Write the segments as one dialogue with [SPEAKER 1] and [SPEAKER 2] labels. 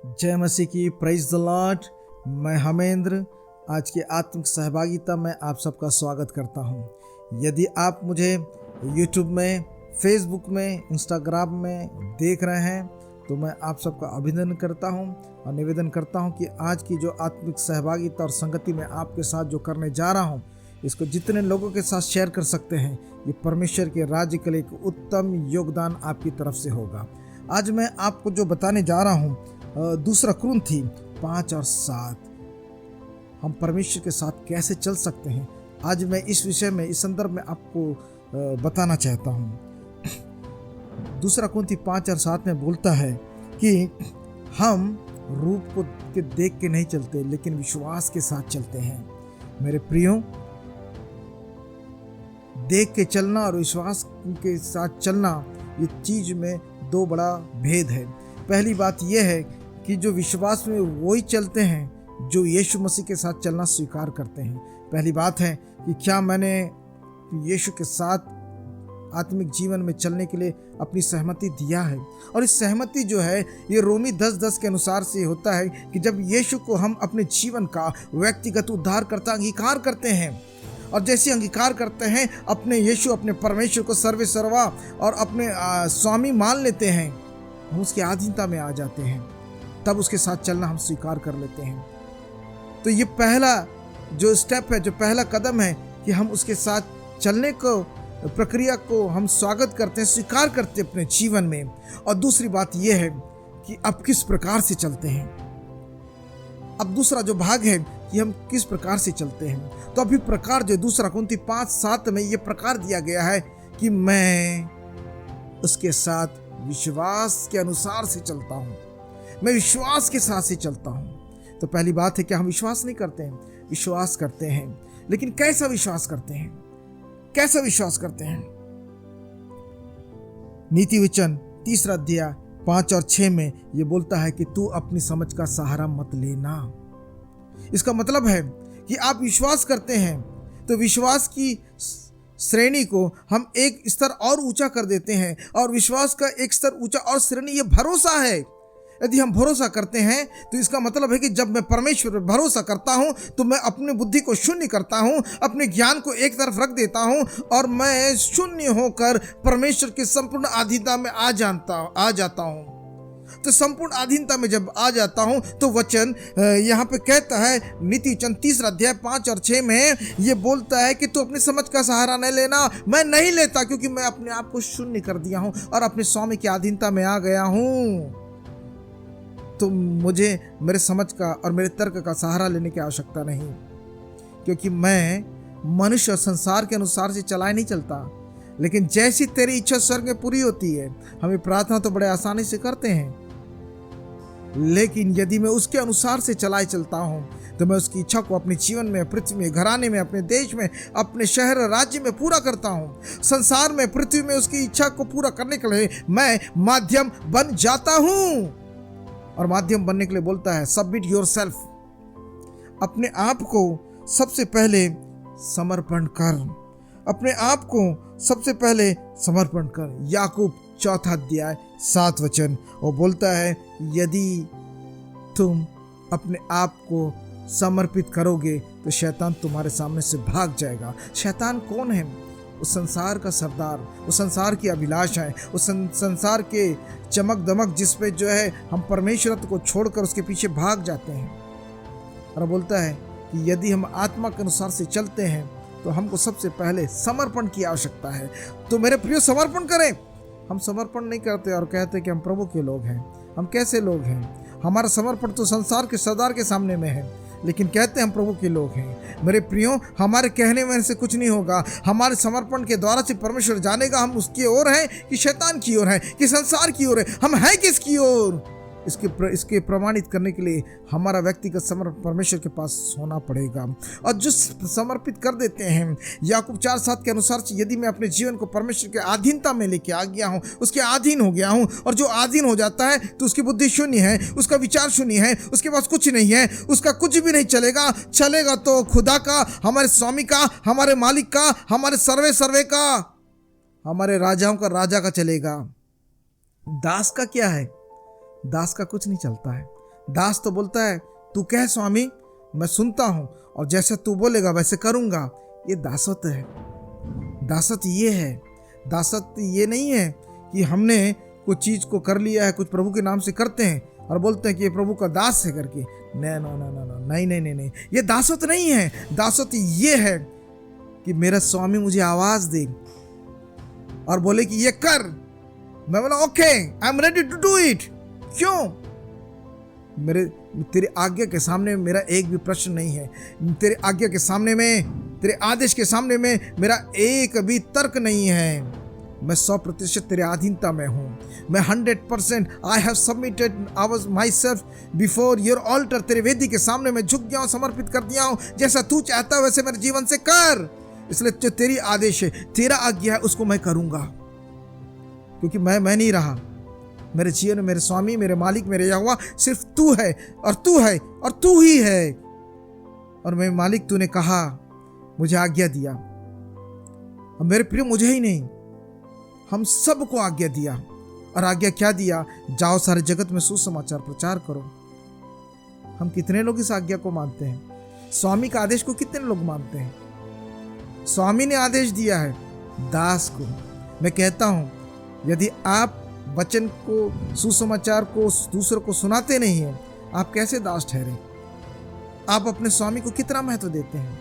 [SPEAKER 1] जय मसीह की, praise the Lord. मैं हमेंद्र आज की आत्मिक सहभागिता में आप सबका स्वागत करता हूं। यदि आप मुझे यूट्यूब में, फेसबुक में, इंस्टाग्राम में देख रहे हैं तो मैं आप सबका अभिनंदन करता हूं और निवेदन करता हूं कि आज की जो आत्मिक सहभागिता और संगति में आपके साथ जो करने जा रहा हूं, इसको जितने लोगों के साथ शेयर कर सकते हैं, ये परमेश्वर के राज्य के लिए एक उत्तम योगदान आपकी तरफ से होगा। आज मैं आपको जो बताने जा रहा हूं, दूसरा कुरिन्थी 5 और 7, हम परमेश्वर के साथ कैसे चल सकते हैं। आज मैं इस विषय में, इस संदर्भ में आपको बताना चाहता हूं। दूसरा कुरिन्थी 5 और 7 में बोलता है कि हम रूप को के देख के नहीं चलते, लेकिन विश्वास के साथ चलते हैं। मेरे प्रियो, देख के चलना और विश्वास के साथ चलना, ये चीज में दो बड़ा भेद है। पहली बात यह है कि जो विश्वास में वही चलते हैं जो यीशु मसीह के साथ चलना स्वीकार करते हैं। पहली बात है कि क्या मैंने यीशु के साथ आत्मिक जीवन में चलने के लिए अपनी सहमति दिया है। और इस सहमति जो है, ये रोमी 10:10 के अनुसार से होता है कि जब यीशु को हम अपने जीवन का व्यक्तिगत उद्धारकर्ता अंगीकार करते हैं, और जैसे अंगीकार करते हैं, अपने यीशु, अपने परमेश्वर को सर्वे सर्वा और अपने स्वामी मान लेते हैं, हम उसकी अधीनता में आ जाते हैं, तब उसके साथ चलना हम स्वीकार कर लेते हैं। तो ये पहला जो स्टेप है, जो पहला कदम है कि हम उसके साथ चलने को, प्रक्रिया को हम स्वागत करते हैं, स्वीकार करते हैं अपने जीवन में। और दूसरी बात यह है कि अब किस प्रकार से चलते हैं। अब दूसरा जो भाग है कि हम किस प्रकार से चलते हैं। तो अभी प्रकार जो दूसरा कुरिन्थी 5:7 में ये प्रकार दिया गया है कि मैं उसके साथ विश्वास के अनुसार से चलता हूं, मैं विश्वास के साथ से चलता हूं। तो पहली बात है कि हम विश्वास नहीं करते हैं, विश्वास करते हैं, लेकिन कैसा विश्वास करते हैं, कैसा विश्वास करते हैं। नीति वचन 3 अध्याय 5 और 6 में ये बोलता है कि तू अपनी समझ का सहारा मत लेना। इसका मतलब है कि आप विश्वास करते हैं तो विश्वास की श्रेणी को हम एक स्तर और ऊंचा कर देते हैं, और विश्वास का एक स्तर ऊंचा और श्रेणी ये भरोसा है। यदि हम भरोसा करते हैं तो इसका मतलब है कि जब मैं परमेश्वर पर भरोसा करता हूं तो मैं अपनी बुद्धि को शून्य करता हूं, अपने ज्ञान को एक तरफ रख देता हूं, और मैं शून्य होकर परमेश्वर की संपूर्ण अधीनता में आ जाता हूं। तो संपूर्ण अधीनता में जब आ जाता हूं तो वचन यहाँ पे कहता है, नीति वचन 3 अध्याय 5 और 6 में ये बोलता है कि तू अपनी समझ का सहारा नहीं लेना। मैं नहीं लेता, क्योंकि मैं अपने आप को शून्य कर दिया हूं और अपने स्वामी की अधीनता में आ गया हूं। तो मुझे मेरे समझ का और मेरे तर्क का सहारा लेने की आवश्यकता नहीं, क्योंकि मैं मनुष्य और संसार के अनुसार से चलाए नहीं चलता, लेकिन जैसी तेरी इच्छा स्वर्ग में पूरी होती है। हमें प्रार्थना तो बड़े आसानी से करते हैं, लेकिन यदि मैं उसके अनुसार से चलाए चलता हूं तो मैं उसकी इच्छा को अपने जीवन में, पृथ्वी में, घराने में, अपने देश में, अपने शहर, राज्य में पूरा करता हूं। संसार में, पृथ्वी में उसकी इच्छा को पूरा करने के लिए मैं माध्यम बन जाता हूं। और माध्यम बनने के लिए बोलता है सबमिट योरसेल्फ, अपने आप को सबसे पहले समर्पण कर, अपने आप को सबसे पहले समर्पण कर। याकूब 4 अध्याय 7 वचन वो बोलता है, यदि तुम अपने आप को समर्पित करोगे तो शैतान तुम्हारे सामने से भाग जाएगा। शैतान कौन है? उस संसार का सरदार, उस संसार की अभिलाषा है, उस संसार के चमक दमक जिस पे जो है हम परमेश्वर को छोड़कर उसके पीछे भाग जाते हैं। और बोलता है कि यदि हम आत्मा के अनुसार से चलते हैं तो हमको सबसे पहले समर्पण की आवश्यकता है। तो मेरे प्रिय, समर्पण करें। हम समर्पण नहीं करते और कहते कि हम प्रभु के लोग हैं। हम कैसे लोग हैं? हमारा समर्पण तो संसार के सरदार के सामने में है, लेकिन कहते हैं हम प्रभु के लोग हैं। मेरे प्रियो, हमारे कहने में से कुछ नहीं होगा। हमारे समर्पण के द्वारा से परमेश्वर जानेगा हम उसकी ओर हैं कि शैतान की ओर हैं, कि संसार की ओर है। हम हैं किसकी ओर? इसके प्रमाणित करने के लिए हमारा व्यक्तिगत समर्पण परमेश्वर के पास होना पड़ेगा। और जो समर्पित कर देते हैं, याकूब 4:7 के अनुसार से, यदि मैं अपने जीवन को परमेश्वर के अधीनता में लेके आ गया हूँ, उसके अधीन हो गया हूँ, और जो अधीन हो जाता है तो उसकी बुद्धि शून्य है, उसका विचार शून्य है, उसके पास कुछ नहीं है, उसका कुछ भी नहीं चलेगा तो खुदा का, हमारे स्वामी का, हमारे मालिक का, हमारे सर्वे का, हमारे राजाओं का राजा का चलेगा। दास का क्या है? दास का कुछ नहीं चलता है। दास तो बोलता है तू कह स्वामी, मैं सुनता हूँ और जैसे तू बोलेगा वैसे करूँगा। ये दासत्व है। दासत्व ये है। दासत्व ये नहीं है कि हमने कुछ चीज़ को कर लिया है, कुछ प्रभु के नाम से करते हैं और बोलते हैं कि ये प्रभु का दास है करके। नहीं नो नो नो नो, नहीं नहीं नहीं नहीं, ये दासत्व नहीं है। दासत्व ये है कि मेरा स्वामी मुझे आवाज़ दे और बोले कि ये कर, मैं बोला okay I am ready to do it. क्यों? तेरे आज्ञा के सामने मेरा एक भी प्रश्न नहीं है। तेरे आज्ञा के सामने में, तेरे आदेश के सामने में मेरा एक भी तर्क नहीं है। मैं 100% तेरे अधीनता में हूँ। मैं 100% I have submitted myself before your altar. तेरे वेदी के सामने मैं झुक गया हूँ, समर्पित कर दिया हूँ। जैसा तू चाहता है वैसे मेरे जीवन से कर। इसलिए जो तेरी आदेश है, तेरा आज्ञा है, उसको मैं करूँगा। क्योंकि मैं नहीं रहा। मेरे जीवन में मेरे स्वामी, मेरे मालिक, मेरे यहोवा सिर्फ तू है और तू है और तू ही है। और मेरे मालिक, तूने कहा, मुझे आज्ञा दिया। और मेरे प्रिय, मुझे ही नहीं, हम सबको आज्ञा दिया। और आज्ञा क्या दिया? जाओ सारे जगत में सुसमाचार प्रचार करो। हम कितने लोग इस आज्ञा को मानते हैं? स्वामी का आदेश को कितने लोग मानते हैं? स्वामी ने आदेश दिया है दास को। मैं कहता हूं, यदि आप वचन को, सुसमाचार को दूसरों को सुनाते नहीं हैं, आप कैसे दास ठहरे? आप अपने स्वामी को कितना महत्व देते हैं?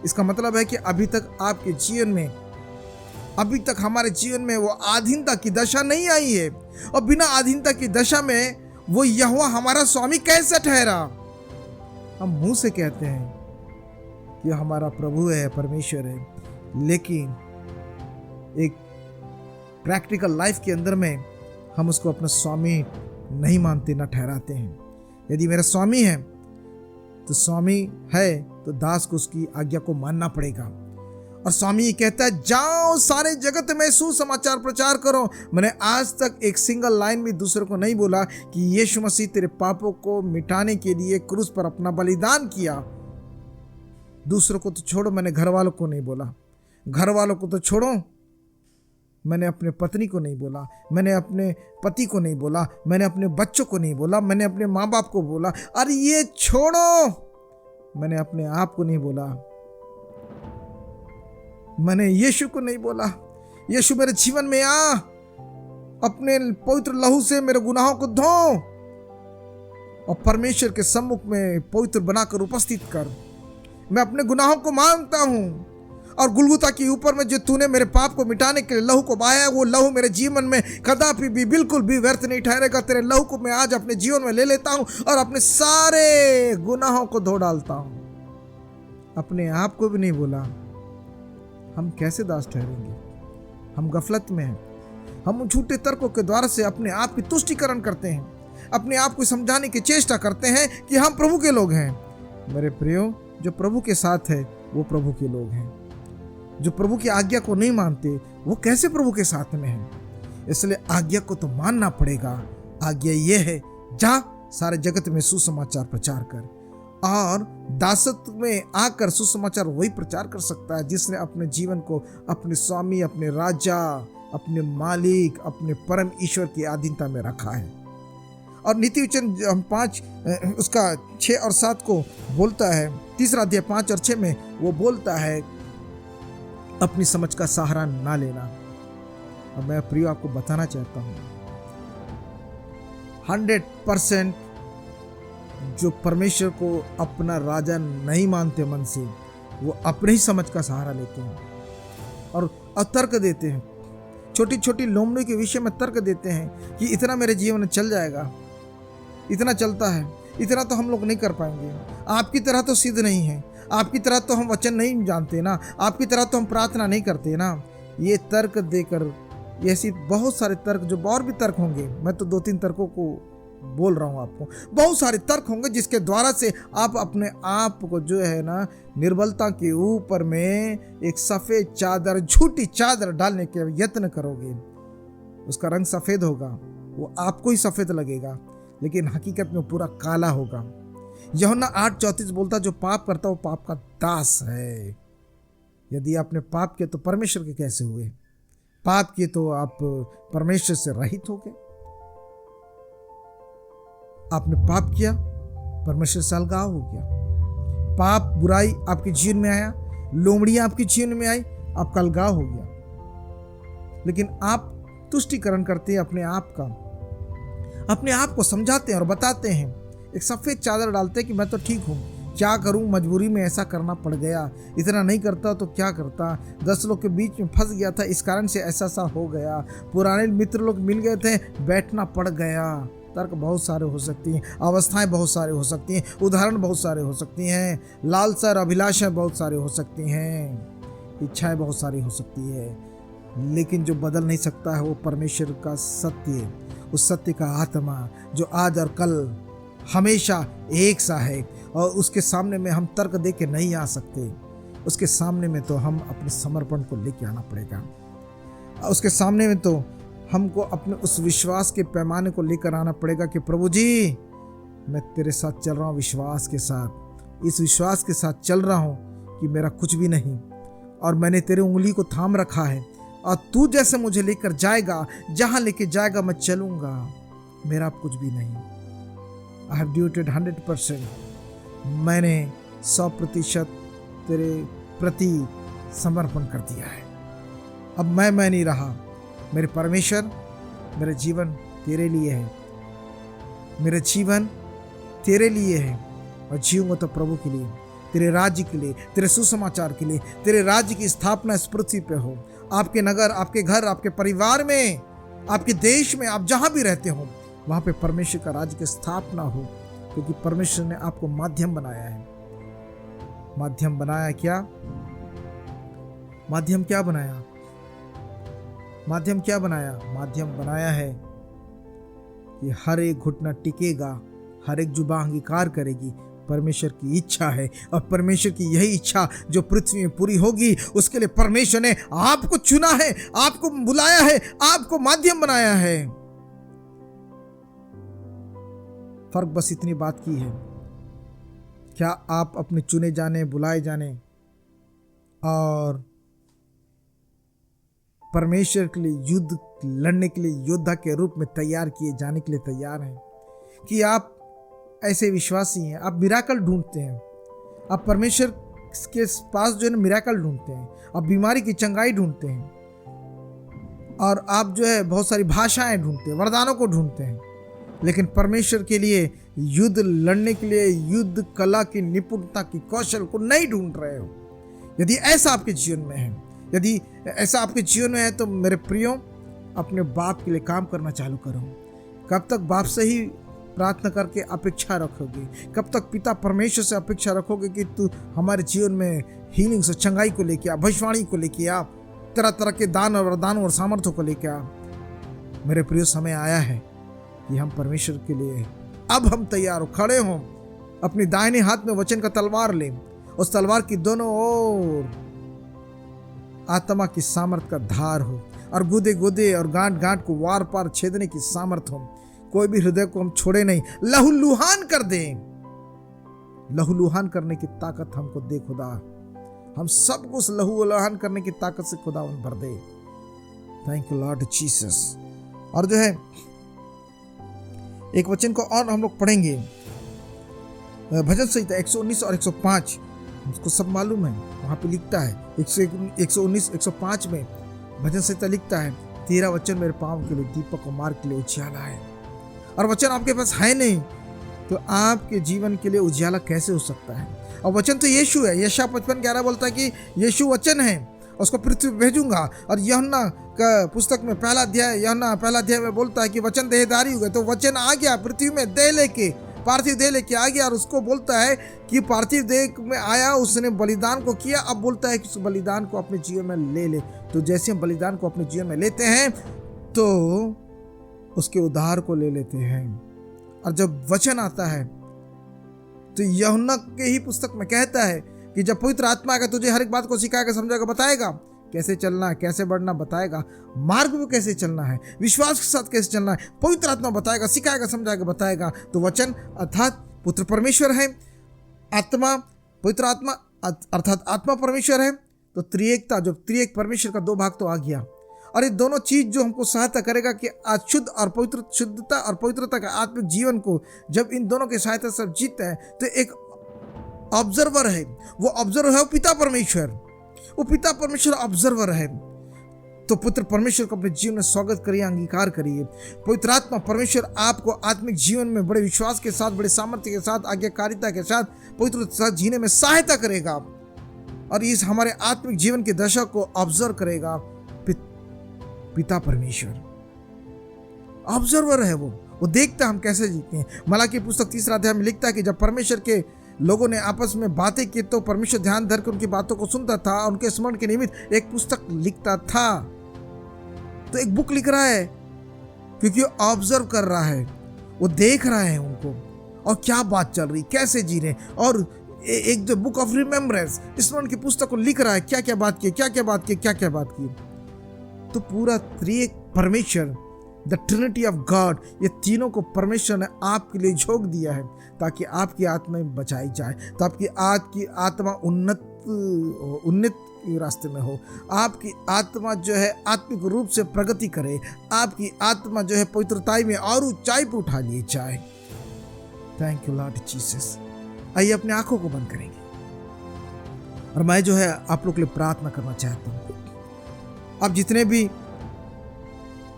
[SPEAKER 1] इसका मतलब है कि अभी तक आपके जीवन में, अभी तक हमारे जीवन में वो अधीनता की दशा नहीं आई है। और बिना अधीनता की दशा में वो यहोवा हमारा स्वामी कैसे ठहरा? हम मुंह से कहते हैं कि हमारा प्रभु है, परमेश्वर है, लेकिन एक प्रैक्टिकल लाइफ के अंदर में हम उसको अपना स्वामी नहीं मानते, ना ठहराते हैं। यदि मेरा स्वामी है तो स्वामी है तो दास को उसकी आज्ञा को मानना पड़ेगा। और स्वामी ये कहता है, जाओ सारे जगत में सुसमाचार प्रचार करो। मैंने आज तक एक सिंगल लाइन भी दूसरे को नहीं बोला कि यीशु मसीह तेरे पापों को मिटाने के लिए क्रूस पर अपना बलिदान किया। दूसरों को तो छोड़ो, मैंने घर वालों को नहीं बोला। घर वालों को तो छोड़ो, मैंने अपने पत्नी को नहीं बोला, मैंने अपने पति को नहीं बोला, मैंने अपने बच्चों को नहीं बोला, मैंने अपने माँ बाप को बोला। अरे ये छोड़ो, मैंने अपने आप को नहीं बोला, मैंने यीशु को नहीं बोला। यीशु मेरे जीवन में आ, अपने पवित्र लहू से मेरे गुनाहों को धो और परमेश्वर के सम्मुख में पवित्र बनाकर उपस्थित कर। मैं अपने गुनाहों को मानता हूँ और गुलगुता के ऊपर में जो तूने मेरे पाप को मिटाने के लिए लहू को बहाया, वो लहू मेरे जीवन में कदापि भी बिल्कुल भी व्यर्थ नहीं ठहरेगा। तेरे लहू को मैं आज अपने जीवन में ले लेता हूँ और अपने सारे गुनाहों को धो डालता हूँ। अपने आप को भी नहीं बोला। हम कैसे दास ठहरेंगे? हम गफलत में हैं। हम झूठे तर्कों के द्वारा से अपने आप की तुष्टीकरण करते हैं, अपने आप को समझाने की चेष्टा करते हैं कि हम प्रभु के लोग हैं। मेरे प्रियो, जो प्रभु के साथ है वो प्रभु के लोग हैं। जो प्रभु की आज्ञा को नहीं मानते वो कैसे प्रभु के साथ में हैं? इसलिए आज्ञा को तो मानना पड़ेगा। आज्ञा ये है, जा सारे जगत में सुसमाचार प्रचार कर। और दासत्व में आकर सुसमाचार वही प्रचार कर सकता है जिसने अपने जीवन को अपने स्वामी, अपने राजा, अपने मालिक, अपने परम ईश्वर की अधीनता में रखा है। और नीति वचन हम 5 उसका 6 और 7 को बोलता है, तीसरा अध्याय 5 और 6 में वो बोलता है, अपनी समझ का सहारा ना लेना। और मैं प्रियो आपको बताना चाहता हूं, 100% जो परमेश्वर को अपना राजा नहीं मानते मन से, वो अपने ही समझ का सहारा लेते हैं और तर्क देते हैं। छोटी छोटी लोमड़ी के विषय में तर्क देते हैं कि इतना मेरे जीवन में चल जाएगा, इतना चलता है, इतना तो हम लोग नहीं कर पाएंगे, आपकी तरह तो सिद्ध नहीं है, आपकी तरह तो हम वचन नहीं जानते ना, आपकी तरह तो हम प्रार्थना नहीं करते ना। ये तर्क देकर, ऐसी बहुत सारे तर्क, जो और भी तर्क होंगे, मैं तो 2-3 तर्कों को बोल रहा हूँ आपको, बहुत सारे तर्क होंगे जिसके द्वारा से आप अपने आप को जो है ना निर्बलता के ऊपर में एक सफ़ेद चादर, झूठी चादर डालने के यत्न करोगे। उसका रंग सफ़ेद होगा, वो आपको ही सफ़ेद लगेगा, लेकिन हकीकत में पूरा काला होगा। यूहन्ना 8:34 बोलता, जो पाप करता है वो पाप का दास है। यदि आपने पाप किया तो परमेश्वर के कैसे हुए? पाप किए तो आप परमेश्वर से रहित हो गए। आपने पाप किया, परमेश्वर से अलगाव हो गया। पाप बुराई आपके जीवन में आया, लोमड़ियां आपके जीवन में आई, आपका अलगाव हो गया। लेकिन आप तुष्टिकरण करते हैं अपने आप को समझाते हैं और बताते हैं, एक सफेद चादर डालते हैं कि मैं तो ठीक हूँ, क्या करूँ, मजबूरी में ऐसा करना पड़ गया, इतना नहीं करता तो क्या करता, 10 लोग के बीच में फंस गया था, इस कारण से ऐसा सा हो गया, पुराने मित्र लोग मिल गए थे, बैठना पड़ गया। तर्क बहुत सारे हो सकती हैं, अवस्थाएं बहुत सारे हो सकती हैं, उदाहरण बहुत सारे हो सकती हैं, लालसा और अभिलाषाएं बहुत सारे हो सकती हैं, इच्छाएं बहुत सारी हो सकती है। लेकिन जो बदल नहीं सकता है वो परमेश्वर का सत्य, उस सत्य का आत्मा जो आज और कल हमेशा एक सा है, और उसके सामने में हम तर्क दे के नहीं आ सकते। उसके सामने में तो हम अपने समर्पण को लेके आना पड़ेगा। उसके सामने में तो हमको अपने उस विश्वास के पैमाने को लेकर आना पड़ेगा कि प्रभु जी, मैं तेरे साथ चल रहा हूँ, विश्वास के साथ, इस विश्वास के साथ चल रहा हूँ कि मेरा कुछ भी नहीं, और मैंने तेरे उंगली को थाम रखा है, और तू जैसे मुझे लेकर जाएगा, जहाँ लेके जाएगा मैं चलूँगा, मेरा कुछ भी नहीं। आई हैव ड्यूटेड 100%, मैंने 100% तेरे प्रति समर्पण कर दिया है। अब मैं नहीं रहा, मेरे परमेश्वर, मेरा जीवन तेरे लिए है, मेरा जीवन तेरे लिए है, और जीऊंगा तो प्रभु के लिए, तेरे राज्य के लिए, तेरे सुसमाचार के लिए, तेरे राज्य की स्थापना इस पृथ्वी पे हो, आपके नगर, आपके घर, आपके परिवार में, आपके देश में, आप जहां भी रहते हो वहां पे परमेश्वर का राज्य की स्थापना हो, क्योंकि परमेश्वर ने आपको माध्यम बनाया है। माध्यम बनाया क्या? माध्यम क्या बनाया? माध्यम क्या बनाया? माध्यम बनाया है कि हर एक घुटना टिकेगा, हर एक जुबान अंगीकार करेगी, परमेश्वर की इच्छा है, और परमेश्वर की यही इच्छा जो पृथ्वी में पूरी होगी, उसके लिए परमेश्वर ने आपको चुना है, आपको बुलाया है, आपको माध्यम बनाया है। फर्क बस इतनी बात की है, क्या आप अपने चुने जाने, बुलाए जाने और परमेश्वर के लिए युद्ध लड़ने के लिए योद्धा के रूप में तैयार किए जाने के लिए तैयार हैं? कि आप ऐसे विश्वासी हैं, आप मिराकल ढूंढते हैं, आप परमेश्वर के पास जो है ना मिराकल ढूंढते हैं, आप बीमारी की चंगाई ढूंढते हैं, और आप जो है बहुत सारी भाषाएं ढूंढते हैं, वरदानों को ढूंढते हैं, लेकिन परमेश्वर के लिए युद्ध लड़ने के लिए युद्ध कला की निपुणता की कौशल को नहीं ढूंढ रहे हो। यदि ऐसा आपके जीवन में है, यदि ऐसा आपके जीवन में है, तो मेरे प्रियो, अपने बाप के लिए काम करना चालू करो। कब तक बाप से ही प्रार्थना करके अपेक्षा रखोगे? कब तक पिता परमेश्वर से अपेक्षा रखोगे कि तू हमारे जीवन में हीलिंग से चंगाई को लेके आ, भविष्यवाणी को लेके आ, तरह तरह के दान और वरदान और सामर्थ्य को लेके आ? मेरे प्रियो, समय आया है कि हम परमेश्वर के लिए अब हम तैयार हो, खड़े हों, अपनी दाहिने हाथ में वचन का तलवार लें, उस तलवार की दोनों ओर आत्मा की सामर्थ का धार हो, और गुदे गुदे और गांठ गांठ को वार पार छेदने की सामर्थ हो। कोई भी हृदय को हम छोड़े नहीं, लहूलुहान कर दें। लहूलुहान करने की ताकत हमको दे खुदा, हम सबको उस लहूलुहान करने की ताकत से खुदा भर दे। Thank you lord Jesus. और जो है एक वचन को और हम लोग पढ़ेंगे, भजन संहिता 119 और 105, उसको सब मालूम है, वहां पे लिखता है 119 105 में भजन संहिता लिखता है, तेरा वचन मेरे पांव के लिए दीपक और मार्ग के लिए उजियाला है। और वचन आपके पास है नहीं तो आपके जीवन के लिए उजियाला कैसे हो सकता है? और वचन तो यीशु है। यशायाह 55:11 बोलता है कि यीशु वचन है, उसको पृथ्वी पे भेजूंगा। और यूहन्ना का पुस्तक में पहला अध्याय में बोलता है कि वचन देहधारी हो गए, तो वचन आ गया पृथ्वी में, देह लेके, पार्थिव देह लेके आ गया, और उसको बोलता है कि पार्थिव देह में आया, उसने बलिदान को किया, अब बोलता है कि उस बलिदान को अपने जीवन में ले ले। तो जैसे हम बलिदान को अपने जीवन में लेते हैं तो उसके उद्धार को ले लेते हैं। और जब वचन आता है तो यूहन्ना के ही पुस्तक में कहता है कि जब पवित्र आत्मा आएगा तुझे हर एक बात को सिखाएगा, समझाएगा, बताएगा, कैसे चलना है, कैसे बढ़ना बताएगा, मार्ग में कैसे चलना है, विश्वास के साथ कैसे चलना है, पवित्र आत्मा बताएगा, सिखाएगा, समझाएगा, बताएगा। तो वचन अर्थात पुत्र परमेश्वर है, आत्मा पवित्र आत्मा अर्थात आत्मा परमेश्वर है। तो त्रिएकता, जो त्रिएक परमेश्वर का दो भाग तो आ गया। और ये दोनों चीज जो हमको सहायता करेगा कि शुद्ध और पवित्र, शुद्धता और पवित्रता का आत्मिक जीवन को जब इन दोनों की सहायता से जीतते हैं तो एक ऑब्जर्वर है, वो ऑब्जर्वर है वो पिता परमेश्वर, वो पिता परमेश्वर ऑब्जर्वर है। तो पुत्र परमेश्वर को अपने जीवन में स्वागत करिए, अंगीकार करिए। पवित्र आत्मा परमेश्वर आपको आत्मिक जीवन में बड़े विश्वास के साथ, बड़े सामर्थ्य के साथ, आज्ञाकारिता के साथ, पवित्र के साथ जीने में सहायता करेगा और इस हमारे आत्मिक जीवन की दशा को ऑब्जर्व करेगा। पिता परमेश्वर ऑब्जर्वर है, वो देखता है हम कैसे जीते हैं। मलाकी पुस्तक 3 अध्याय में लिखता है कि जब परमेश्वर के लोगों ने आपस में बातें की तो परमेश्वर ध्यान धर कर उनकी बातों को सुनता था और उनके स्मरण के निमित्त एक पुस्तक लिखता था। तो एक बुक लिख रहा है क्योंकि वो ऑब्जर्व कर रहा है, वो देख रहा है उनको और क्या बात चल रही, कैसे जी रहे, और एक जो बुक ऑफ रिमेम्बरेंस, स्मरण की पुस्तक को लिख रहा है, क्या क्या बात की, क्या क्या बात की, क्या क्या बात की। तो पूरा त्रिएक परमेश्वर, द ट्रिनिटी ऑफ गॉड, ये तीनों को परमेश्वर ने आपके लिए झोंक दिया है ताकि आपकी आत्मा बचाई जाए, तो आपकी आत्मा उन्नत रास्ते में हो, आपकी आत्मा जो है आत्मिक रूप से प्रगति करे, आपकी आत्मा जो है पवित्रताई में और ऊंचाई पर उठा लिए जाए। Thank you lord Jesus. आइए अपने आंखों को बंद करेंगे और मैं जो है आप लोग के लिए प्रार्थना करना चाहता हूँ। आप जितने भी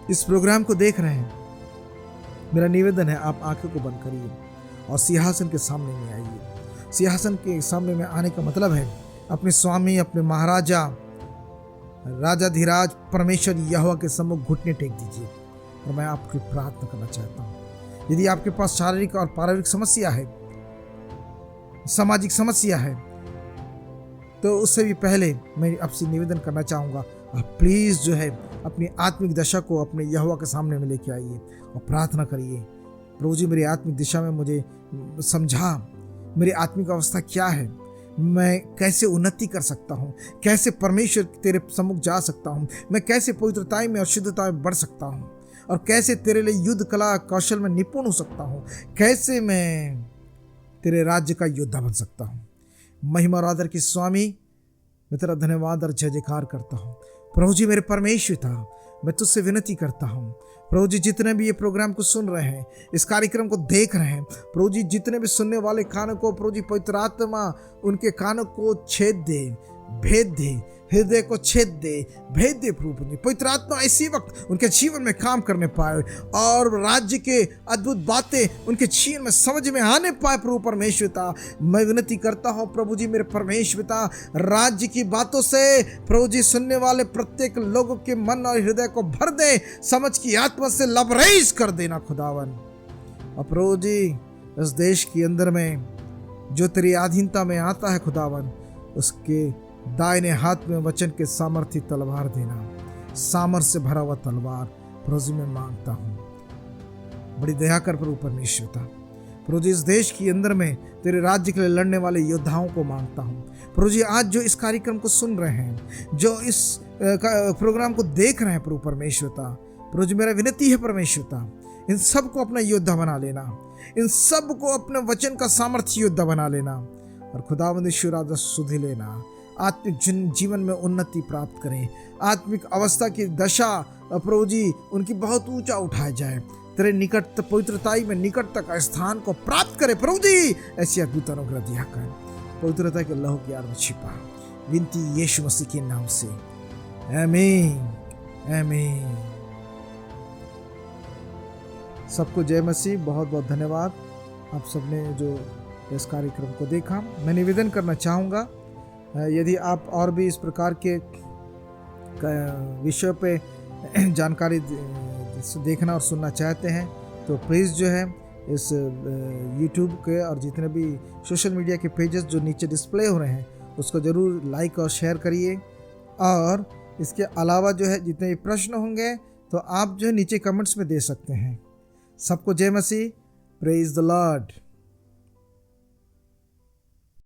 [SPEAKER 1] इस प्रोग्राम को देख रहे हैं, मेरा निवेदन है आप आंखों को बंद करिए और सिंहासन के सामने में आइए। सिंहासन के सामने में आने का मतलब है अपने स्वामी, अपने महाराजा, राजाधिराज परमेश्वर यहोवा के सम्मुख घुटने टेक दीजिए और मैं आपकी प्रार्थना करना चाहता हूँ। यदि आपके पास शारीरिक और पारिवारिक समस्या है, सामाजिक समस्या है, तो उससे भी पहले मैं आपसे निवेदन करना चाहूँगा, आप प्लीज़ जो है अपनी आत्मिक दशा को अपने यहोवा के सामने में लेके आइए और प्रार्थना करिए। प्रभु जी, मेरी आत्मिक दिशा में मुझे समझा, मेरी आत्मिक अवस्था क्या है, मैं कैसे उन्नति कर सकता हूँ, कैसे परमेश्वर तेरे सम्मुख जा सकता हूँ, मैं कैसे पवित्रता में और शुद्धता में बढ़ सकता हूँ और कैसे तेरे लिए युद्ध कला कौशल में निपुण हो सकता हूँ, कैसे मैं तेरे राज्य का योद्धा बन सकता हूँ। महिमा और आदर की स्वामी, मैं तेरा धन्यवाद और जय जयकार करता हूँ। प्रभु जी मेरे परमेश्वर था, मैं तुझसे विनती करता हूँ प्रभु जी, जितने भी ये प्रोग्राम को सुन रहे हैं, इस कार्यक्रम को देख रहे हैं, प्रभु जी जितने भी सुनने वाले कानों को प्रभु जी पवित्र आत्मा उनके कानों को छेद दे, भेद दे, हृदय को छेद दे, भेद दे प्रभु जी। पवित्र आत्मा इसी वक्त उनके जीवन में काम करने पाए और राज्य के अद्भुत बातें उनके जीवन में समझ में आने पाए। प्रभु परमेश्वरता, मैं विनती करता हूँ प्रभु जी मेरे परमेश्वरता, राज्य की बातों से प्रभु जी सुनने वाले प्रत्येक लोगों के मन और हृदय को भर दे, समझ की आत्मा से लबरेज कर देना खुदावन। और प्रभु जी इस देश के अंदर में जो तेरी अधीनता में आता है खुदावन, उसके दाहिने हाथ में वचन के सामर्थ्य तलवार देना, सामर्थ से भरा हुआ तलवार प्रभु जी मैं मांगता हूँ। बड़ी दया कर प्रभु परमेश्वरता, प्रभु जी इस देश के अंदर में तेरे राज्य के लिए लड़ने वाले योद्धाओं को मांगता हूँ। प्रभु जी आज जो इस कार्यक्रम को सुन रहे हैं, जो इस प्रोग्राम को देख रहे हैं प्रभु परमेश्वरता, प्रभु जी मेरा विनती है परमेश्वरता, इन सब को अपना योद्धा बना लेना, इन सब को अपने वचन का सामर्थ्य योद्धा बना लेना और खुदावंद ईश्वर राजा सुधि लेना, आत्मिक जीवन में उन्नति प्राप्त करें, आत्मिक अवस्था की दशा प्रभु जी उनकी बहुत ऊंचा उठाया जाए, तेरे निकट पवित्रताई में निकट तक स्थान को प्राप्त करे। प्रभु जी ऐसी अद्भुत अनुग्रह दिया कर, पवित्रता के लहू की आड़ में छिपा, विनती यीशु मसीह के नाम से, आमीन आमीन। सबको जय मसीह। बहुत बहुत धन्यवाद आप सबने जो इस कार्यक्रम को देखा। मैं निवेदन करना चाहूँगा, यदि आप और भी इस प्रकार के विषय पे जानकारी देखना और सुनना चाहते हैं तो प्लीज़ जो है इस YouTube के और जितने भी सोशल मीडिया के पेजेस जो नीचे डिस्प्ले हो रहे हैं उसको ज़रूर लाइक और शेयर करिए। और इसके अलावा जो है जितने भी प्रश्न होंगे तो आप जो है नीचे कमेंट्स में दे सकते हैं। सबको जय मसीह। Praise the Lord.